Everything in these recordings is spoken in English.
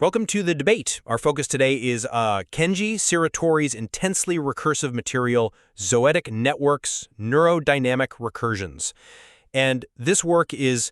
Welcome to the debate. Our focus today is Kenji Siratori's intensely recursive material, Zoetic Networks, Neurodynamic Recursions. And this work is,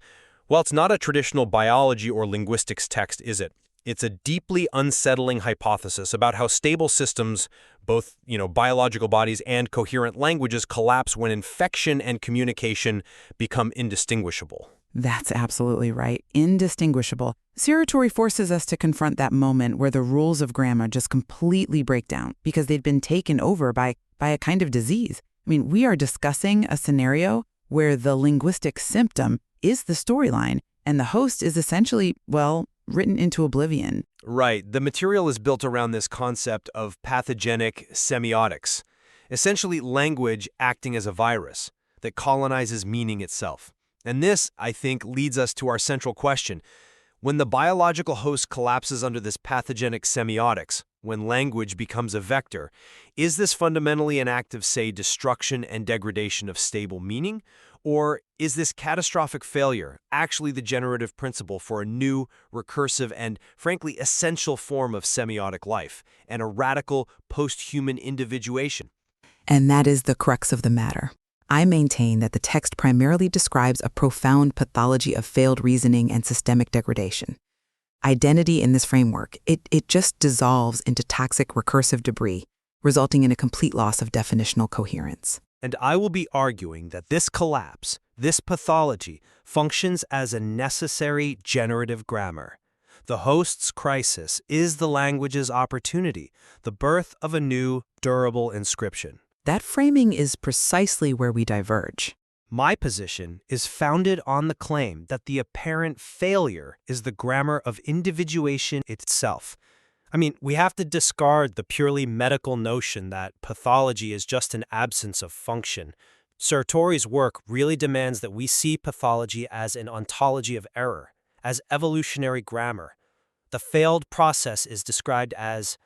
well, it's not a traditional biology or linguistics text, is it? It's a deeply unsettling hypothesis about how stable systems, both, biological bodies and coherent languages, collapse when infection and communication become indistinguishable. That's absolutely right. Indistinguishable. Siratori forces us to confront that moment where the rules of grammar just completely break down because they'd been taken over by a kind of disease. We are discussing a scenario where the linguistic symptom is the storyline and the host is essentially, written into oblivion. Right. The material is built around this concept of pathogenic semiotics, essentially language acting as a virus that colonizes meaning itself. And this, I think, leads us to our central question. When the biological host collapses under this pathogenic semiotics, when language becomes a vector, is this fundamentally an act of, say, destruction and degradation of stable meaning? Or is this catastrophic failure actually the generative principle for a new, recursive, and, frankly, essential form of semiotic life, and a radical post-human individuation? And that is the crux of the matter. I maintain that the text primarily describes a profound pathology of failed reasoning and systemic degradation. Identity in this framework, it just dissolves into toxic recursive debris, resulting in a complete loss of definitional coherence. And I will be arguing that this collapse, this pathology, functions as a necessary generative grammar. The host's crisis is the language's opportunity, the birth of a new, durable inscription. That framing is precisely where we diverge. My position is founded on the claim that the apparent failure is the grammar of individuation itself. We have to discard the purely medical notion that pathology is just an absence of function. Siratori's work really demands that we see pathology as an ontology of error, as evolutionary grammar. The failed process is described as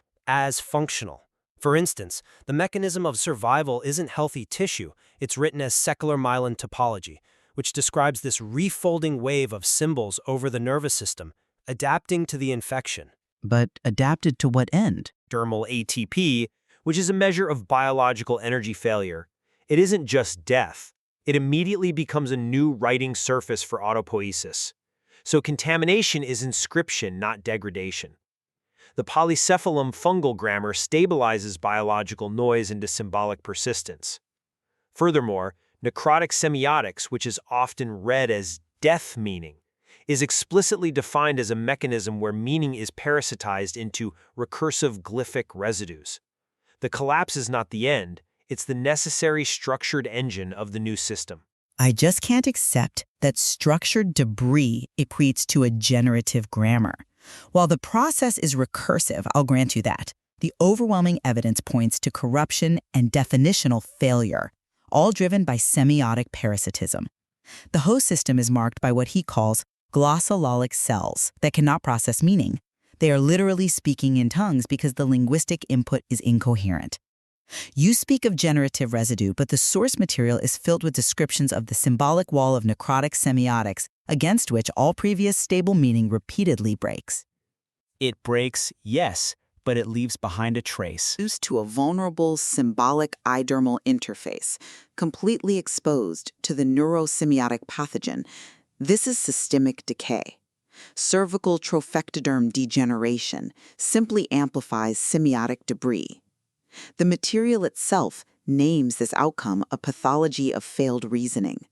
functional. For instance, the mechanism of survival isn't healthy tissue, it's written as secular myelin topology, which describes this refolding wave of symbols over the nervous system, adapting to the infection. But adapted to what end? Dermal ATP, which is a measure of biological energy failure. It isn't just death. It immediately becomes a new writing surface for autopoiesis. So contamination is inscription, not degradation. The polycephalum fungal grammar stabilizes biological noise into symbolic persistence. Furthermore, necrotic semiotics, which is often read as death meaning, is explicitly defined as a mechanism where meaning is parasitized into recursive glyphic residues. The collapse is not the end, it's the necessary structured engine of the new system. I just can't accept that structured debris equates to a generative grammar. While the process is recursive, I'll grant you that, the overwhelming evidence points to corruption and definitional failure, all driven by semiotic parasitism. The host system is marked by what he calls glossolalic cells that cannot process meaning. They are literally speaking in tongues because the linguistic input is incoherent. You speak of generative residue, but the source material is filled with descriptions of the symbolic wall of necrotic semiotics against which all previous stable meaning repeatedly breaks. It breaks, yes, but it leaves behind a trace. Reduced to a vulnerable symbolic idermal interface, completely exposed to the neurosemiotic pathogen. This is systemic decay. Cervical trophectoderm degeneration simply amplifies semiotic debris. The material itself names this outcome a pathology of failed reasoning.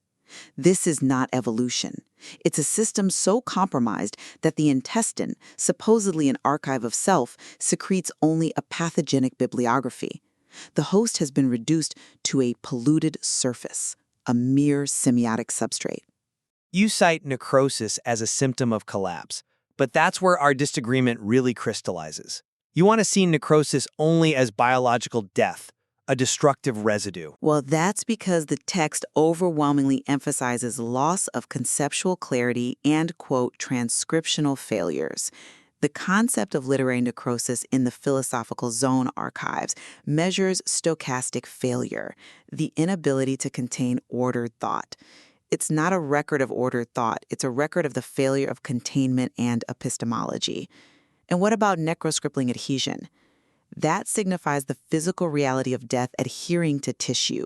This is not evolution. It's a system so compromised that the intestine, supposedly an archive of self, secretes only a pathogenic bibliography. The host has been reduced to a polluted surface, a mere semiotic substrate. You cite necrosis as a symptom of collapse, but that's where our disagreement really crystallizes. You want to see necrosis only as biological death, a destructive residue. Well, that's because the text overwhelmingly emphasizes loss of conceptual clarity and, quote, transcriptional failures. The concept of literary necrosis in the philosophical zone archives measures stochastic failure, the inability to contain ordered thought. It's not a record of ordered thought, it's a record of the failure of containment and epistemology. And what about necroscribbling adhesion? That signifies the physical reality of death adhering to tissue.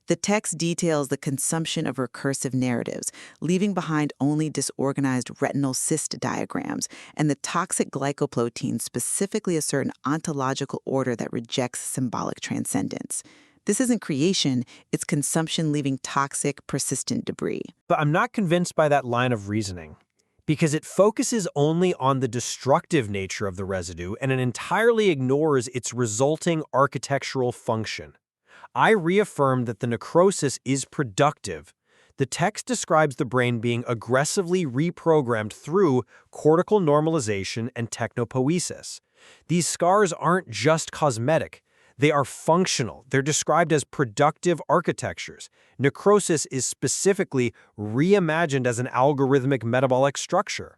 The text details the consumption of recursive narratives, leaving behind only disorganized retinal cyst diagrams, and the toxic glycoproteins specifically assert an ontological order that rejects symbolic transcendence. This isn't creation, it's consumption leaving toxic, persistent debris. But I'm not convinced by that line of reasoning, because it focuses only on the destructive nature of the residue and it entirely ignores its resulting architectural function. I reaffirm that the necrosis is productive. The text describes the brain being aggressively reprogrammed through cortical normalization and technopoiesis. These scars aren't just cosmetic. They are functional. They're described as productive architectures. Necrosis is specifically reimagined as an algorithmic metabolic structure.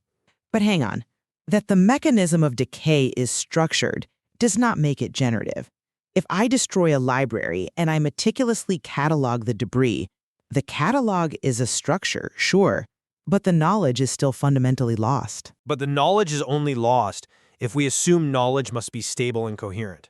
But hang on. That the mechanism of decay is structured does not make it generative. If I destroy a library and I meticulously catalog the debris, the catalog is a structure, sure, but the knowledge is still fundamentally lost. But the knowledge is only lost if we assume knowledge must be stable and coherent.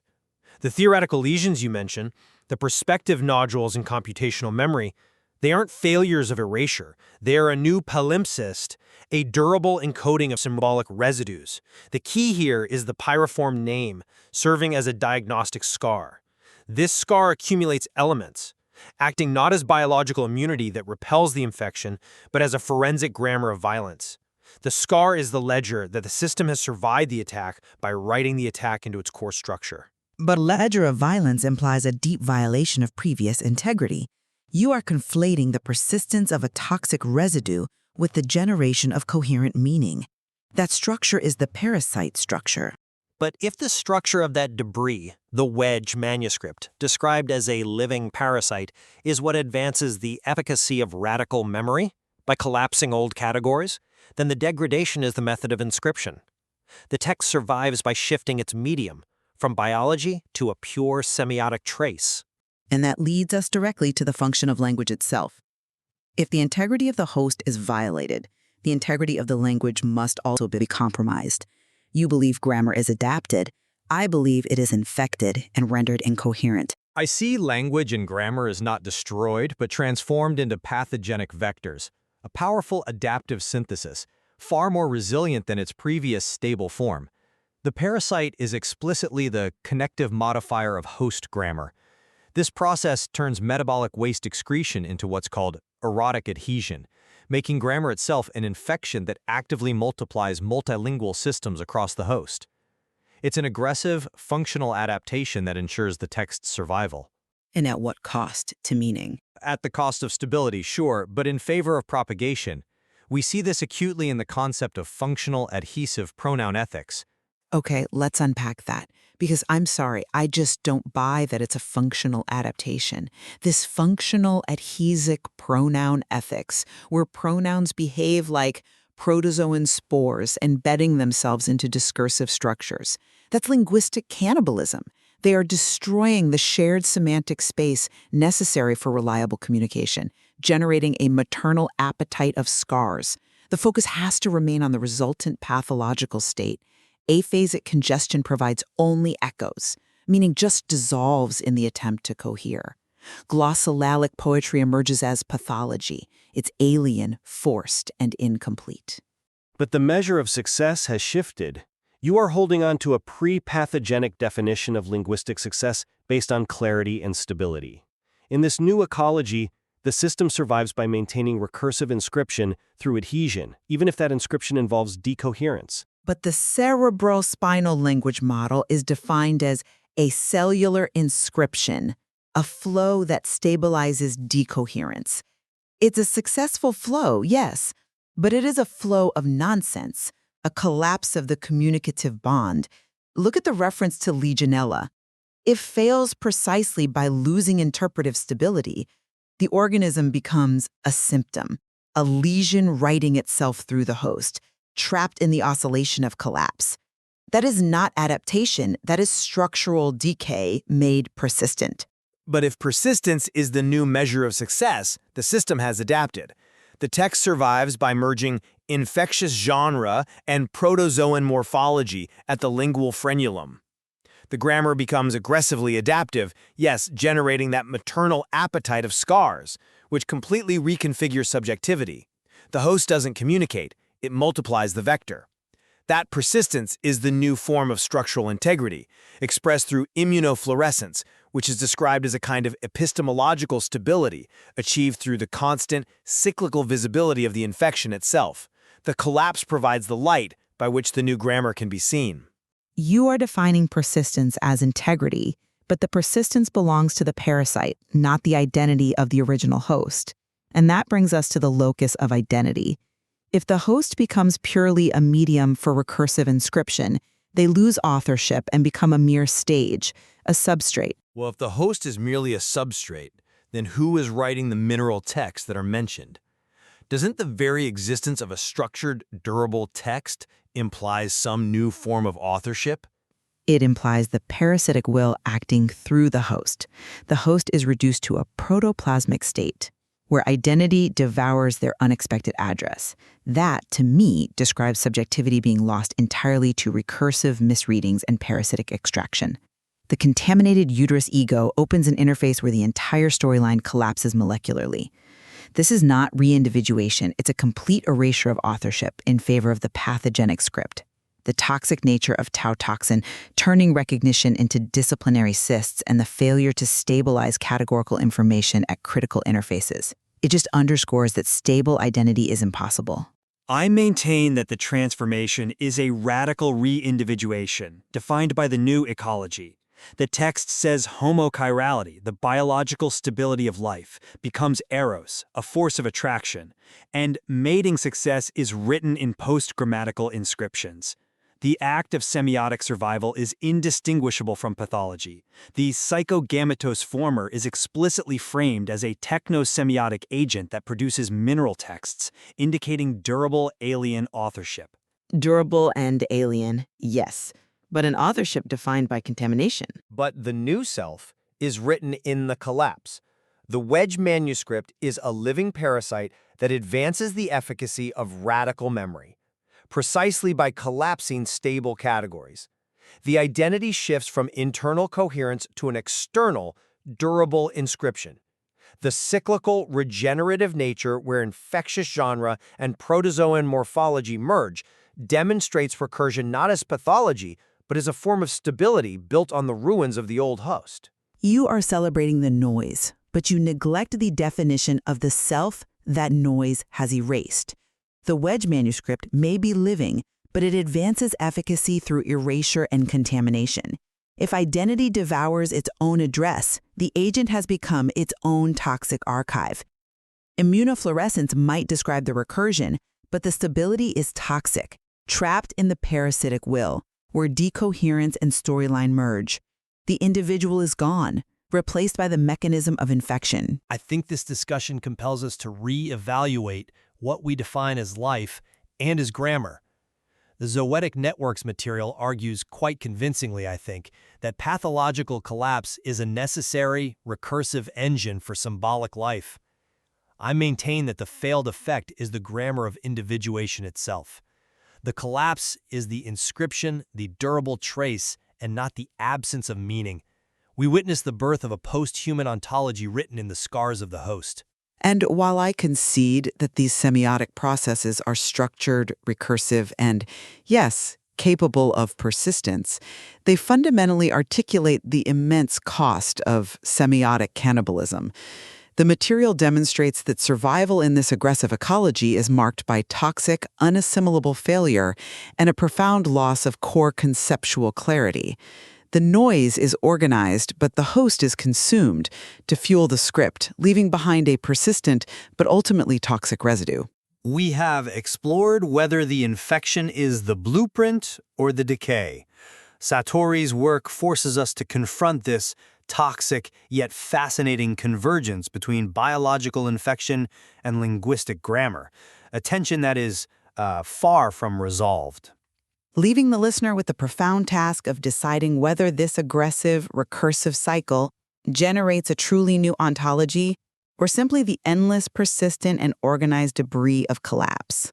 The theoretical lesions you mention, the perspective nodules in computational memory, they aren't failures of erasure. They are a new palimpsest, a durable encoding of symbolic residues. The key here is the pyriform name, serving as a diagnostic scar. This scar accumulates elements, acting not as biological immunity that repels the infection, but as a forensic grammar of violence. The scar is the ledger that the system has survived the attack by writing the attack into its core structure. But ledger of violence implies a deep violation of previous integrity. You are conflating the persistence of a toxic residue with the generation of coherent meaning. That structure is the parasite structure. But if the structure of that debris, the wedge manuscript, described as a living parasite, is what advances the efficacy of radical memory by collapsing old categories, then the degradation is the method of inscription. The text survives by shifting its medium from biology to a pure semiotic trace. And that leads us directly to the function of language itself. If the integrity of the host is violated, the integrity of the language must also be compromised. You believe grammar is adapted. I believe it is infected and rendered incoherent. I see language and grammar as not destroyed, but transformed into pathogenic vectors, a powerful adaptive synthesis, far more resilient than its previous stable form. The parasite is explicitly the connective modifier of host grammar. This process turns metabolic waste excretion into what's called erotic adhesion, making grammar itself an infection that actively multiplies multilingual systems across the host. It's an aggressive, functional adaptation that ensures the text's survival. And at what cost to meaning? At the cost of stability, sure, but in favor of propagation. We see this acutely in the concept of functional adhesive pronoun ethics. Okay, let's unpack that. Because I'm sorry, I just don't buy that it's a functional adaptation. This functional adhesive pronoun ethics, where pronouns behave like protozoan spores embedding themselves into discursive structures. That's linguistic cannibalism. They are destroying the shared semantic space necessary for reliable communication, generating a maternal appetite of scars. The focus has to remain on the resultant pathological state. Aphasic congestion provides only echoes, meaning just dissolves in the attempt to cohere. Glossolalic poetry emerges as pathology. It's alien, forced, and incomplete. But the measure of success has shifted. You are holding on to a pre-pathogenic definition of linguistic success based on clarity and stability. In this new ecology, the system survives by maintaining recursive inscription through adhesion, even if that inscription involves decoherence. But the cerebrospinal language model is defined as a cellular inscription, a flow that stabilizes decoherence. It's a successful flow, yes, but it is a flow of nonsense, a collapse of the communicative bond. Look at the reference to Legionella. It fails precisely by losing interpretive stability. The organism becomes a symptom, a lesion writing itself through the host, trapped in the oscillation of collapse. That is not adaptation, that is structural decay made persistent. But if persistence is the new measure of success, the system has adapted. The text survives by merging infectious genre, and protozoan morphology at the lingual frenulum. The grammar becomes aggressively adaptive, yes, generating that maternal appetite of scars, which completely reconfigures subjectivity. The host doesn't communicate, it multiplies the vector. That persistence is the new form of structural integrity, expressed through immunofluorescence, which is described as a kind of epistemological stability achieved through the constant, cyclical visibility of the infection itself. The collapse provides the light by which the new grammar can be seen. You are defining persistence as integrity, but the persistence belongs to the parasite, not the identity of the original host. And that brings us to the locus of identity. If the host becomes purely a medium for recursive inscription, they lose authorship and become a mere stage, a substrate. Well, if the host is merely a substrate, then who is writing the mineral texts that are mentioned? Doesn't the very existence of a structured, durable text imply some new form of authorship? It implies the parasitic will acting through the host. The host is reduced to a protoplasmic state, where identity devours their unexpected address. That, to me, describes subjectivity being lost entirely to recursive misreadings and parasitic extraction. The contaminated uterus ego opens an interface where the entire storyline collapses molecularly. This is not re-individuation, it's a complete erasure of authorship in favor of the pathogenic script. The toxic nature of tau toxin, turning recognition into disciplinary cysts, and the failure to stabilize categorical information at critical interfaces. It just underscores that stable identity is impossible. I maintain that the transformation is a radical re-individuation, defined by the new ecology. The text says homochirality, the biological stability of life, becomes eros, a force of attraction, and mating success is written in post-grammatical inscriptions. The act of semiotic survival is indistinguishable from pathology. The psychogametose former is explicitly framed as a techno-semiotic agent that produces mineral texts, indicating durable alien authorship. Durable and alien, yes, but an authorship defined by contamination. But the new self is written in the collapse. The wedge manuscript is a living parasite that advances the efficacy of radical memory, precisely by collapsing stable categories. The identity shifts from internal coherence to an external, durable inscription. The cyclical, regenerative nature where infectious genre and protozoan morphology merge demonstrates recursion not as pathology, but as a form of stability built on the ruins of the old host. You are celebrating the noise, but you neglect the definition of the self that noise has erased. The wedge manuscript may be living, but it advances efficacy through erasure and contamination. If identity devours its own address, the agent has become its own toxic archive. Immunofluorescence might describe the recursion, but the stability is toxic, trapped in the parasitic will, where decoherence and storyline merge. The individual is gone, replaced by the mechanism of infection. I think this discussion compels us to re-evaluate what we define as life and as grammar. The Zoetic Networks material argues quite convincingly, I think, that pathological collapse is a necessary, recursive engine for symbolic life. I maintain that the failed effect is the grammar of individuation itself. The collapse is the inscription, the durable trace, and not the absence of meaning. We witness the birth of a post-human ontology written in the scars of the host. And while I concede that these semiotic processes are structured, recursive, and, yes, capable of persistence, they fundamentally articulate the immense cost of semiotic cannibalism. The material demonstrates that survival in this aggressive ecology is marked by toxic, unassimilable failure and a profound loss of core conceptual clarity. The noise is organized, but the host is consumed to fuel the script, leaving behind a persistent but ultimately toxic residue. We have explored whether the infection is the blueprint or the decay. Sartori's work forces us to confront this toxic yet fascinating convergence between biological infection and linguistic grammar, a tension that is far from resolved. Leaving the listener with the profound task of deciding whether this aggressive, recursive cycle generates a truly new ontology or simply the endless, persistent, and organized debris of collapse.